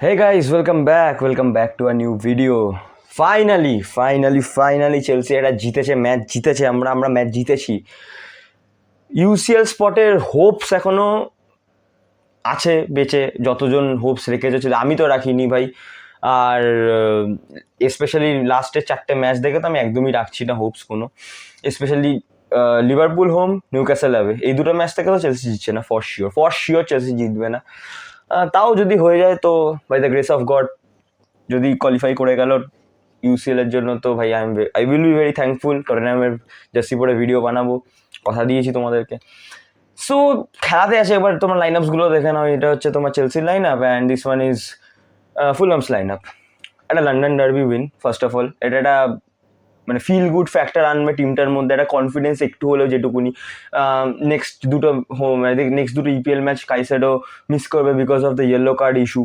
Hey guys, welcome back to a new video. Finally Chelsea এটা match জিতেছে, আমরা match জিতেছি। ইউসিএল স্পটের হোপস এখনো আছে বেঁচে, যতজন হোপস রেখেছে, আমি তো রাখিনি ভাই। আর স্পেশালি লাস্টের 4টে ম্যাচ দেখে তো আমি একদমই রাখছি না হোপস কোনো। Specially Liverpool home, Newcastle away, এই দুটো ম্যাচ থেকে তো চেলসি জিতছে না, ফর শিওর চেলসি জিতবে না। তাও যদি হয়ে যায় তো by the grace of God, যদি কোয়ালিফাই করে গেল ইউসিএল এর জন্য, তো ভাই I will be very thankful. টটেনহ্যামের জার্সি পরে ভিডিও বানাবো, কথা দিয়েছি তোমাদেরকে। সো খেলাতে আছে, এবার তোমার লাইন আপসগুলো দেখে নাও। এটা হচ্ছে তোমার চেলসির line up and this one is Fulham's line up. একটা London derby win, first of all এটা একটা মানে ফিল গুড ফ্যাক্টর আনবে টিমটার মধ্যে, একটা কনফিডেন্স একটু হলেও, যেটুকুনি। নেক্সট দুটো ইপিএল ম্যাচ কাইসেডো মিস করবে because of the yellow card issue.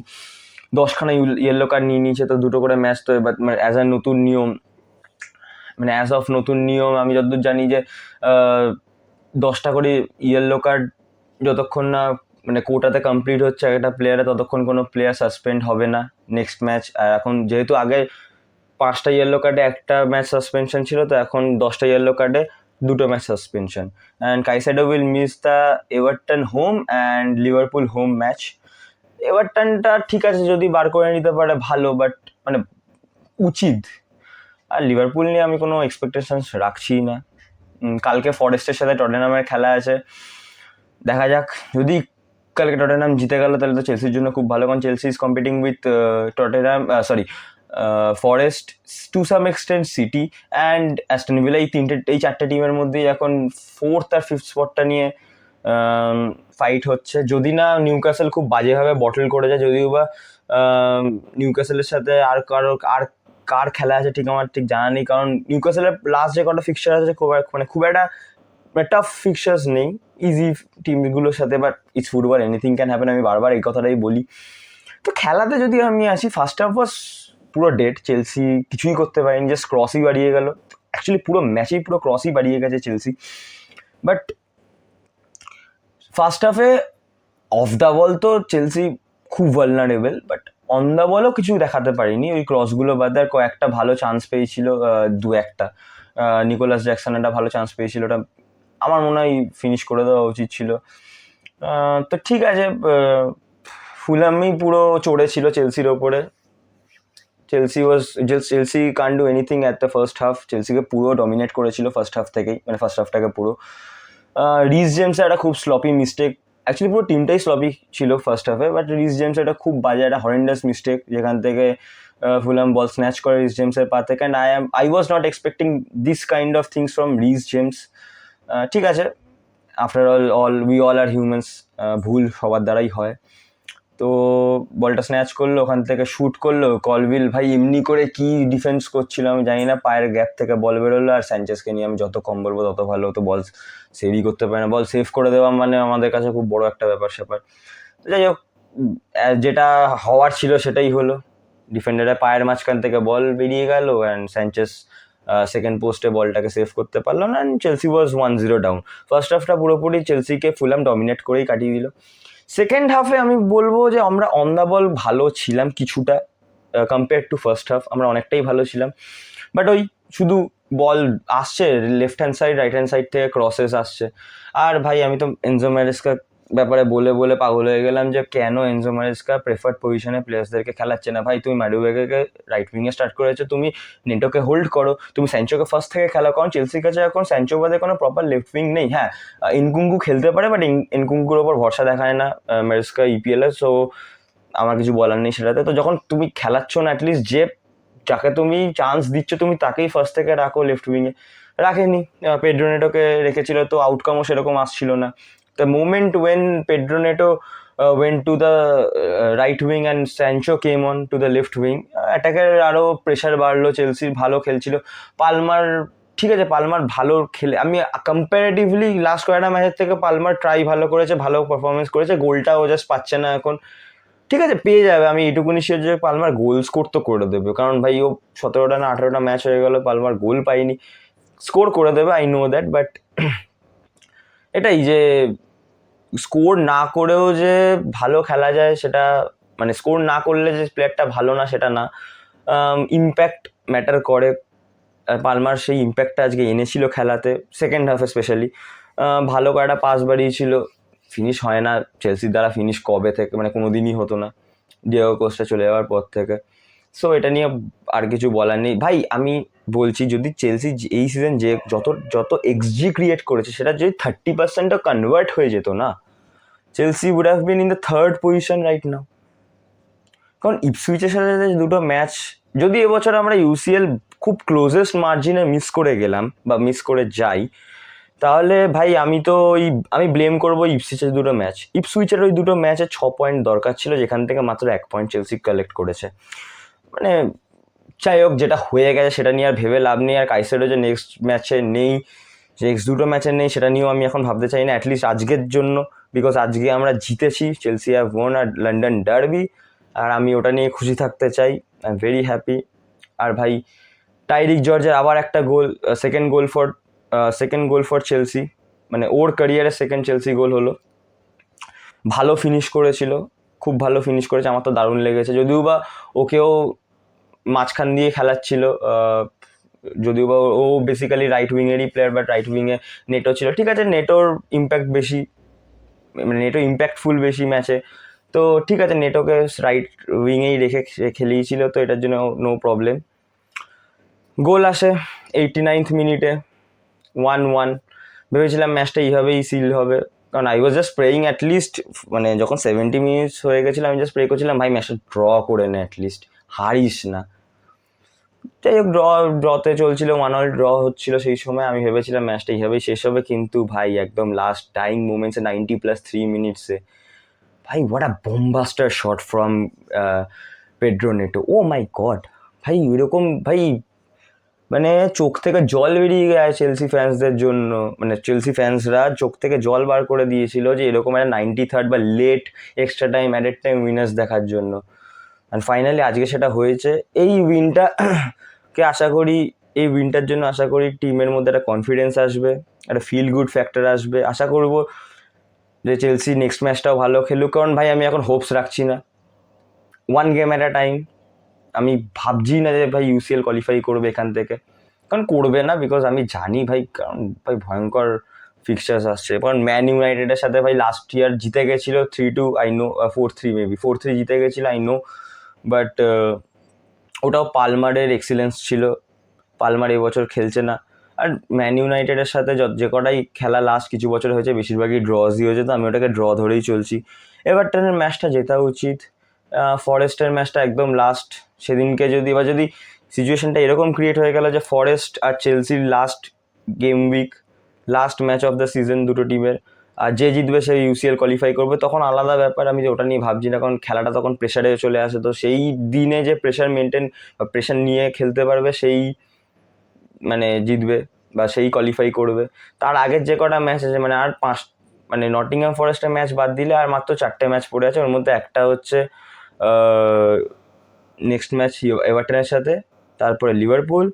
10খানা ইয়েলো কার্ড নিয়ে নিয়েছে, তো দুটো করে ম্যাচ তো এবার অ্যাজ আ নতুন নিয়ম, মানে অ্যাজ অফ নতুন নিয়ম আমি যতদূর জানি যে 10টা করে ইয়েলো কার্ড যতক্ষণ না মানে কোটাতে কমপ্লিট হচ্ছে একটা প্লেয়ারে, ততক্ষণ কোনো প্লেয়ার সাসপেন্ড হবে না নেক্সট ম্যাচ। আর এখন যেহেতু আগে 5টা ইয়েলো কার্ডে একটা ম্যাচ সাসপেনশন ছিল, তো এখন 10টা ইয়েলো কার্ডে দুটো match suspension. And Caicedo will miss the Everton home and Liverpool home match. এভারটনটা ঠিক আছে, যদি বার করে নিতে পারে ভালো, বাট মানে উচিত। আর লিভারপুল নিয়ে আমি কোনো এক্সপেকটেশনস রাখছি না। কালকে ফরেস্টের সাথে টটেনহামের খেলা আছে, দেখা যাক। যদি কালকে টটেনহাম জিতে গেল তাহলে তো চেলসির জন্য খুব ভালো, কারণ Chelsea is competing with Tottenham, Forest, to some extent City and Aston Villa. এই 4টে টিমের মধ্যেই এখন 4th আর 5th স্পটটা নিয়ে ফাইট হচ্ছে। যদি না নিউক্যাসল খুব বাজেভাবে বটল করে যায়, যদিও বা নিউক্যাসলের সাথে আর কার খেলা আছে ঠিক আমার ঠিক জানা নেই, কারণ নিউক্যাসলের লাস্ট যে কটা ফিক্সচার আছে খুব একটা টাফ ফিক্সচার্স নেই ইজি টিমগুলোর সাথে, but it's football, anything can happen, আমি বারবার এই কথাটাই বলি। তো খেলাতে যদি আমি আসি, ফার্স্ট হাফ ওয়াজ পুরো ডেড, চেলসি কিছুই করতে পারেনি, জাস্ট ক্রসই বাড়িয়ে গেল। অ্যাকচুয়ালি পুরো ম্যাচেই পুরো ক্রসই বাড়িয়ে গেছে চেলসি। বাট ফার্স্ট হাফে অফ দ্য বল তো চেলসি খুব ভালনারেবল, বাট অন দ্য বলও কিছু দেখাতে পারিনি। ওই ক্রসগুলো বাদে আর কয়েকটা ভালো চান্স পেয়েছিল, দু একটা। নিকোলাস জ্যাকসন একটা ভালো চান্স পেয়েছিল, ওটা আমার মনে হয় ফিনিশ করে দেওয়া উচিত ছিল। তো ঠিক আছে, ফুলহামই পুরো চড়েছিল চেলসির ওপরে। Chelsea can't do anything at the first half. চেলসিকে পুরো ডমিনেট করেছিল ফার্স্ট হাফ থেকেই, মানে ফার্স্ট হাফটাকে পুরো। রিস জেমসের একটা খুব স্লপি মিস্টেক, অ্যাকচুয়ালি পুরো টিমটাই স্লপি ছিল ফার্স্ট হাফে, বাট রিস জেমস একটা খুব বাজে একটা হরেন্ডাস মিস্টেক, যেখান থেকে ফুলহাম বল স্ন্যাচ করে রিস জেমসের পা থেকে। And I was not expecting this kind of things from Reece James. ঠিক আছে, after all we all are humans, ভুল সবার দ্বারাই হয়। তো বলটা স্ন্যাচ করলো, ওখান থেকে শ্যুট করলো, কলভিল ভাই এমনি করে কি ডিফেন্স করছিল আমি জানি না, পায়ের গ্যাপ থেকে বল বেরোলো। আর স্যানচেজকে নিয়ে আমি যত কম বলবো তত ভালো, তো বল সেভই করতে পারে না। বল সেভ করে দেওয়া মানে আমাদের কাছে খুব বড় একটা ব্যাপার। তো যাই হোক, যেটা হওয়ার ছিল সেটাই হলো। ডিফেন্ডারের পায়ের মাঝখান থেকে বল বেরিয়ে গেল অ্যান্ড স্যানচেজ সেকেন্ড পোস্টে বলটাকে সেভ করতে পারলো না, and Chelsea was 1-0 down. First হাফটা পুরোপুরি চেলসিকে ফুলহাম ডমিনেট করেই কাটিয়ে দিল। সেকেন্ড হাফে আমি বলবো যে আমরা অন দ্য বল ভালো ছিলাম কিছুটা, কম্পেয়ার টু ফার্স্ট হাফ আমরা অনেকটাই ভালো ছিলাম। বাট ওই শুধু বল আসছে left hand side, right hand side থেকে ক্রসেস আসছে। আর ভাই আমি তো এনজো ম্যারেস্কা ব্যাপারে বলে পাগল হয়ে গেলাম, যে কেন এনজো ম্যারেস্কা প্রেফার্ড পজিশনে প্লেয়ার্সদেরকে খেলাচ্ছে না। ভাই তুমি ম্যাডুয়েকে রাইট উইংয়ে স্টার্ট করেছো, তুমি নেটোকে হোল্ড করো, তুমি স্যানচোকে ফার্স্ট থেকে খেলা, কারণ চেলসির কাছে এখন স্যানচো বাদে কোনো প্রপার লেফট উইং নেই। হ্যাঁ, ইনকুঙ্কু খেলতে পারে, বাট ইনকুঙ্কুর ওপর ভরসা দেখায় না ম্যারেস্কা ইপিএলে, সো আমার কিছু বলার নেই সেটাতে। তো যখন তুমি খেলাচ্ছ না, অ্যাটলিস্ট যাকে তুমি চান্স দিচ্ছ তুমি তাকেই ফার্স্ট থেকে রাখো লেফট উইংয়ে। রাখেনি, পেড্রো নেটোকে রেখেছিল, তো আউটকামও সেরকম আসছিল না। The moment when Pedro Neto went to the right wing and Sancho came on to the left wing, অ্যাটাকের আরও প্রেশার বাড়লো, চেলসি ভালো খেলছিল। পালমার ঠিক আছে, পালমার ভালো খেলে, আমি কম্পারেটিভলি লাস্ট কয়েকটা ম্যাচের থেকে পালমার ট্রাই ভালো করেছে, ভালো পারফরমেন্স করেছে। গোলটা ও জাস্ট পাচ্ছে না এখন, ঠিক আছে পেয়ে যাবে, আমি এইটুকুনি শিওর যে পালমার গোল স্কোর তো করে দেবে, কারণ ভাই ও 17টা না 18টা ম্যাচ হয়ে গেল, পালমার গোল পাইনি, স্কোর করে দেবে, আই নো দ্যাট। বাট এটাই যে স্কোর না করেও যে ভালো খেলা যায় সেটা মানে স্কোর না করলে যে প্লেয়ারটা ভালো না সেটা না, ইম্প্যাক্ট ম্যাটার করে। পালমার সেই ইম্প্যাক্টটা আজকে এনেছিল খেলাতে, সেকেন্ড হাফে স্পেশালি ভালো কয়েকটা পাস বাড়িয়েছিল। ফিনিশ হয় না চেলসির দ্বারা, ফিনিশ কবে থেকে মানে কোনো দিনই হতো না ডিয়েগো কোস্টা চলে যাওয়ার পর থেকে। সো এটা নিয়ে আর কিছু বলার নেই ভাই। আমি বলছি যদি চেলসি এই সিজন যে যত যত এক্সজি ক্রিয়েট করেছে সেটা যদি 30%ও কনভার্ট হয়ে যেত না, Chelsea would have been in the third position right now. কারণ ইপসুইচের সাথে দুটো ম্যাচ, যদি এবছর আমরা ইউসিএল খুব ক্লোজেস্ট মার্জিনে মিস করে গেলাম বা মিস করে যাই, তাহলে ভাই আমি ব্লেম করবো ইপসুইচের দুটো ম্যাচ। ইপসুইচের ওই দুটো ম্যাচে 6 পয়েন্ট দরকার ছিল, যেখান থেকে মাত্র 1 পয়েন্ট চেলসি কালেক্ট করেছে। মানে যাই হোক, যেটা হয়ে গেছে সেটা নিয়ে আর ভেবে লাভ নেই। আর কাইসেডো যে নেক্সট ম্যাচে নেই, নেক্সট দুটো ম্যাচে নেই, সেটা নিয়েও আমি এখন ভাবতে চাই না, অ্যাটলিস্ট আজকের জন্য। বিকজ আজকে আমরা জিতেছি, চেলসি হ্যাভ ওয়ান আর লন্ডন ডার্বি, আর আমি ওটা নিয়ে খুশি থাকতে চাই। I am very happy. আর ভাই টাইরিক জর্জের আবার একটা goal, second goal for Chelsea, মানে ওর ক্যারিয়ারের সেকেন্ড চেলসি গোল হলো। ভালো ফিনিশ করেছিল, খুব ভালো ফিনিশ করেছে, আমার তো দারুণ লেগেছে। যদিও বা ওকেও মাঝখান দিয়ে খেলাচ্ছিল, যদিও বা ও বেসিক্যালি রাইট উইংয়েরই প্লেয়ার, বাট রাইট উইংয়ে নেটো ছিল। ঠিক আছে, নেটোর ইম্প্যাক্ট বেশি, মানে নেটো ইম্প্যাক্টফুল বেশি ম্যাচে, তো ঠিক আছে নেটোকে রাইট উইংয়েই রেখে খেলিয়েছিল, তো এটার জন্য নো প্রবলেম। গোল আসে 89th মিনিটে, 1-1। ভেবেছিলাম ম্যাচটা এইভাবেই সিল হবে, কারণ I was just praying at least, মানে যখন 70 মিনিটস হয়ে গেছিলো আমি জাস্ট প্রে করছিলাম ভাই ম্যাচটা ড্র করে নে, অ্যাটলিস্ট হারিস না। যাই হোক, ড্রতে চলছিল, 1-1 ড্র হচ্ছিল সেই সময়। আমি ভেবেছিলাম ম্যাচটা এইভাবেই শেষ হবে, কিন্তু ভাই একদম লাস্ট টাইম মোমেন্টসে 90+3 মিনিটসে ভাই what a bombaster shot from Pedro Neto. Oh my God ভাই, এরকম ভাই মানে চোখ থেকে জল বেরিয়ে গেছে চেলসি ফ্যান্সদের জন্য, মানে চেলসি ফ্যান্সরা চোখ থেকে জল বার করে দিয়েছিল যে এরকম একটা 93rd বা late extra time added time winners দেখার জন্য। অ্যান্ড ফাইনালি আজকে সেটা হয়েছে। এই উইনটা কে আশা করি, এই উইনটার জন্য আশা করি টিমের মধ্যে একটা কনফিডেন্স আসবে, একটা ফিল গুড ফ্যাক্টর আসবে। আশা করবো যে চেলসি নেক্সট ম্যাচটাও ভালো খেলুক, কারণ ভাই আমি এখন হোপস রাখছি না, 1 গেম অ্যাট আ টাইম। আমি ভাবছি না যে ভাই ইউসিএল কোয়ালিফাই করবে এখান থেকে, কারণ করবে না, বিকজ আমি জানি ভাই, কারণ ভাই ভয়ঙ্কর ফিক্সচার্স আসছে। কারণ ম্যান ইউনাইটেডের সাথে ভাই লাস্ট ইয়ার জিতে গেছিলো 3-2, আই নো, 4-3 মেবি 4-3 জিতে গেছিলো, আই নো, বাট ওটাও পালমারের এক্সিলেন্স ছিল। পালমার এবছর খেলছে না। আর ম্যান ইউনাইটেডের সাথে যে কটাই খেলা লাস্ট কিছু বছর হয়েছে বেশিরভাগই ড্রজই হয়েছে, তো আমি ওটাকে ড্র ধরেই চলছি। এভারটনের ম্যাচটা জেতা উচিত, ফরেস্টের ম্যাচটা একদম লাস্ট, সেদিনকে যদি সিচুয়েশনটা এরকম ক্রিয়েট হয়ে গেল যে ফরেস্ট আর চেলসির last game week, last match of the season দুটো টিমের, আর যে জিতবে সে ইউসিএল কোয়ালিফাই করবে, তখন আলাদা ব্যাপার। আমি ওটা নিয়ে ভাবছি না, কারণ খেলাটা তখন প্রেশারে চলে আসে, তো সেই দিনে যে প্রেশার মেনটেন বা প্রেশার নিয়ে খেলতে পারবে সেই মানে জিতবে বা সেই কোয়ালিফাই করবে। তার আগের যে কটা ম্যাচ আছে, মানে আর মানে নটিংহ্যাম ফরেস্টের ম্যাচ বাদ দিলে আর মাত্র 4টে ম্যাচ পড়ে আছে, ওর মধ্যে একটা হচ্ছে নেক্সট ম্যাচ এভারটনের সাথে, তারপরে লিভারপুল,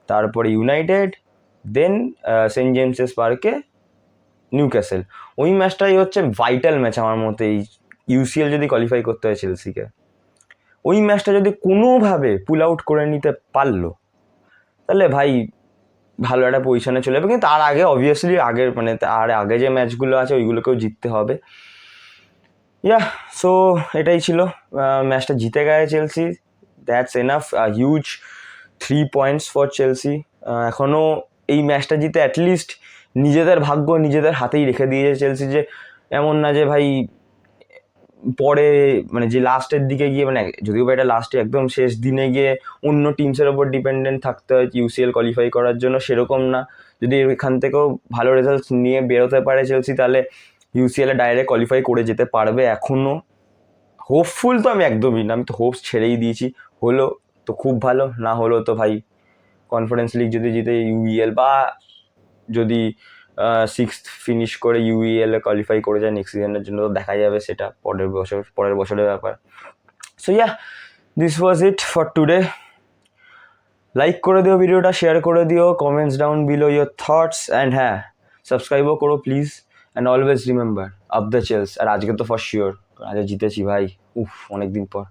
তারপরে ইউনাইটেড, দেন সেন্ট জেমসেস পার্কে নিউক্যাসেল। ওই ম্যাচটাই হচ্ছে ভাইটাল ম্যাচ আমার মতে, এই ইউসিএল যদি কোয়ালিফাই করতে হয় চেলসিকে। ওই ম্যাচটা যদি কোনোভাবে পুল আউট করে নিতে পারলো, তাহলে ভাই ভালো একটা পজিশনে চলে যাবে। কিন্তু তার আগে অবভিয়াসলি আগের মানে তার আগে যে ম্যাচগুলো আছে ওইগুলোকেও জিততে হবে। ইয়া, সো এটাই ছিল, ম্যাচটা জিতে গেছে Chelsea, that's enough, huge 3 points for Chelsea. এখনও এই ম্যাচটা জিতে অ্যাটলিস্ট নিজেদের ভাগ্য নিজেদের হাতেই রেখে দিয়েছে চেলসি, যে এমন না যে ভাই পরে মানে যে লাস্টের দিকে গিয়ে, মানে যদিও বা এটা লাস্টে একদম শেষ দিনে গিয়ে অন্য টিমসের ওপর ডিপেন্ডেন্ট থাকতে হয় ইউসিএল কোয়ালিফাই করার জন্য, সেরকম না। যদি এখান থেকেও ভালো রেজাল্টস নিয়ে বেরোতে পারে চেলসি, তাহলে ইউসিএলে ডাইরেক্ট কোয়ালিফাই করে যেতে পারবে। এখনও হোপফুল তো আমি একদমই না, আমি তো হোপস ছেড়েই দিয়েছি। হলো তো খুব ভালো, না হলো তো ভাই কনফারেন্স লিগ যদি জিতে ইউইএল, বা যদি 6th ফিনিশ করে ইউইএল এ কোয়ালিফাই করে যায় নেক্সট সিজনের জন্য, তো দেখা যাবে, সেটা পরের বছরের ব্যাপার। So yeah, this was it for today. Like করে দিও ভিডিওটা, শেয়ার করে দিও, comments down below your thoughts, and হ্যাঁ সাবস্ক্রাইবও করো please. And always remember up the Chels. আর আজকে তো ফর শিওর আজও জিতেছি ভাই, উফ অনেকদিন পর।